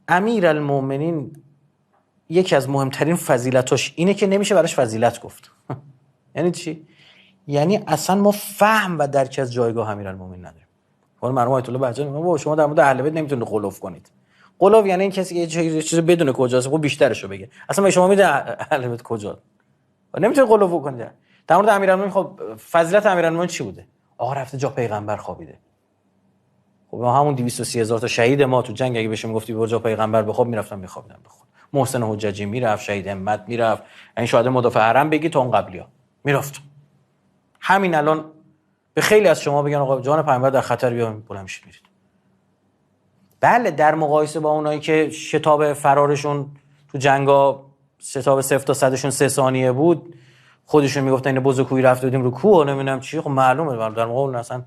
امیرالمومنین یکی از مهمترین فضیلتاش اینه که نمیشه براش فضیلت گفت. یعنی چی؟ یعنی اصلا ما فهم و درک از جایگاه امیرالمومنین نداریم. حالا مرحوم آیت الله بهجت میگن بابا شما در مورد اهل بیت نمیتونید غلوف کنید. غلوف یعنی این کسی که یه چیزی بدون کجاست، خب بیشترشو بگه. اصلا شما میدونید اهل بیت کجاست؟ نمیتونید غلوف کنید. در مورد امیرالمومنین خب فضیلت امیرالمومنین چی بوده؟ آقا رفته جا پیغمبر خوابیده. خب همون 230,000 تا شهید ما تو جنگ اگه بهشون میگفتی برو جا پیغمبر بخواب میرفتن میخوابیدن بخواب. محسن حججی میرفت، شهید همت میرفت، این شهدا مدافع حرم بگی تا اون قبلیا میرفت. همین الان به خیلی از شما بگن آقا جان پیغمبر در خطر، بیاین بلند میشید میرید. بله در مقایسه با اونایی که شتاب فرارشون تو جنگا شتاب 0 تا 100 3 ثانیه بود، خودشون میگفتن این بزرگویی رفت بودیم رو کوه و نمیدونم چی، خب معلومه در مقابل اصلا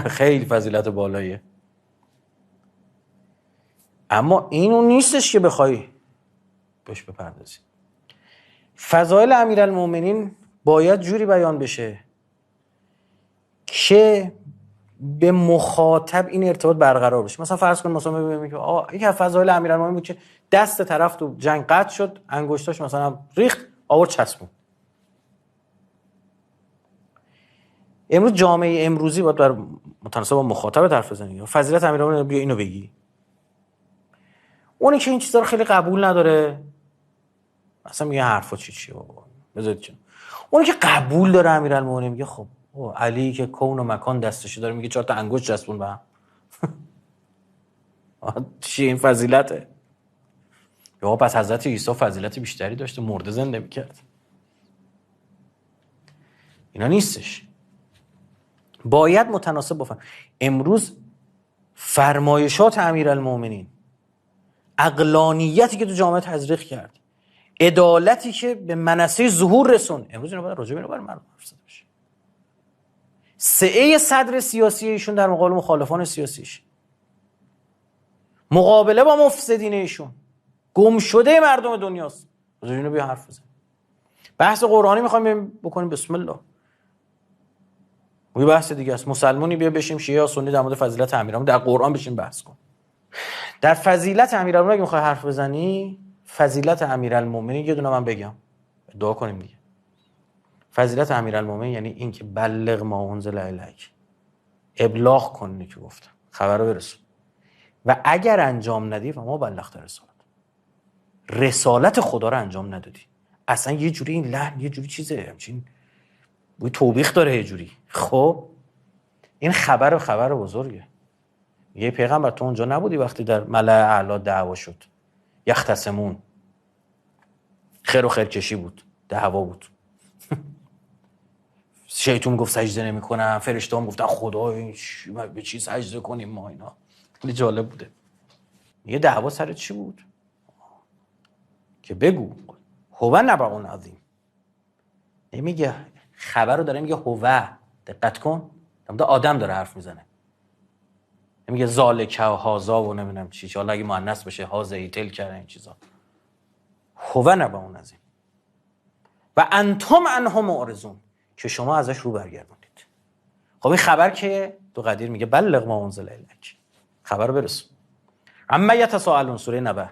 خیلی فضیلت بالاییه. اما اینو نیستش که بخوای بهش بپردازی. فضایل امیرالمومنین باید جوری بیان بشه که به مخاطب این ارتباط برقرار بشه. مثلا فرض کن مثلا ببینیم که یکی از فضایل امیرالمومنین بود که دست طرف تو جنگ قطع شد، انگشتاش مثلا ریخت، آورد چسبون. امروز جامعه امروزی باید بر متناسب با مخاطب حرف بزنی. فضیلت امیرالمومنین بیا اینو بگی. اونی که این چیزا رو خیلی قبول نداره، مثلا میگه حرفا چیه بابا بذارید چون. اونی که قبول داره امیرالمومنین میگه خب علی که کون و مکان دستش داره میگه 4 تا انگشت چسبون به هم. چی این فضیلته؟ یا پس حضرت عیسی فضیلت بیشتری داشته، مرده زنده میکرد. اینا نیستش. باید متناسب بفهم. امروز فرمایشات امیرالمومنین، عقلانیتی که تو جامعه تزریق کرد، عدالتی که به منصه ظهور رسون، امروز اینا باید راجع به اینا برای مردم حرف زده بشه. سعی صدر سیاسی ایشون در مقابل مخالفان سیاسیش، مقابله با مفسدین ایشون، گم شده مردم دنیاست. راجع به اینا بیا حرف بزن. بحث قرآنی میخوایم بکنیم، بسم الله. یه بحث دیگه است. مسلمانی بیا بشیم شیعه یا سنی در مورد فضیلت امیرالمومنین در قرآن بشیم بحث کن. در فضیلت امیرالمومنین اگه میخوای حرف بزنی، فضیلت امیرالمومنین یه دونه من بگم، دعا کنیم دیگه. فضیلت امیرالمومنین یعنی این که بلغ ما انزل الیک، ابلاغ کنی که گفتم، خبر رو برسون. و اگر انجام ندی و ما بلغت رسالت، رسالت خدا رو انجام ندادی. اصلا یه جوری این لحن یه جوری چیزه، همچین بوی توبیخ داره یه جوری. خب این خبر بزرگه. یه پیغمبر تو اونجا نبودی وقتی در ملأ اعلی دعوا شد، یختصمون، خیر و خیرکشی بود، دعوا بود. شیطون گفت سجده نمی‌کنم، فرشته هم گفتن خدا به چی سجده کنیم ما. اینا خیلی جالب بوده. یه دعوا سر چی بود که بگو هو نبأ عظیم. نمیگه خبر رو داره میگه هو، دقت کن، آدم داره حرف میزنه. نمیگه ذالک و هازا و نمیدونم چی، حالا اگه مؤنث بشه هازی تل کرده این چیزا. هو نبأ عظیم و انتم عنه معرضون، که شما ازش رو برگردونید. خب این خبر که تو قدیر میگه بلغ ما انزل الیک، خبر رو برسون. اما یتساءلون، سوره نبأ،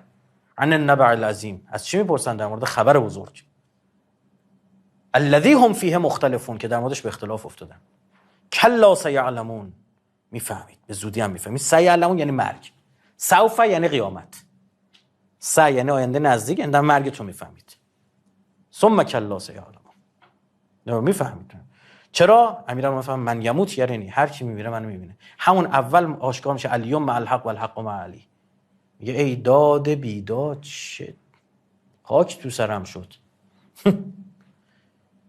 عن النبأ العظیم، از چی میپرسن؟ در مورد خبر بزرگ. الذی هم فیه مختلفون، که در موردش به اختلاف افتادن. کلا سیعلمون، میفهمید، به زودی هم میفهمید. سیعلمون یعنی مرگ، سوف یعنی قیامت، س یعنی آینده نزدیک، اندر مرگ تو میفهمید. ثم کلا سیعلمون، میفهمید. چرا؟ امیرالمومنین فهم من یموت یرینی، هر کی میمیره منو میبینه. همون اول آشکار میشه الیوم مع الحق و الحق مع علی. میگه ای داد بیداد، چه خاک تو سرم شد.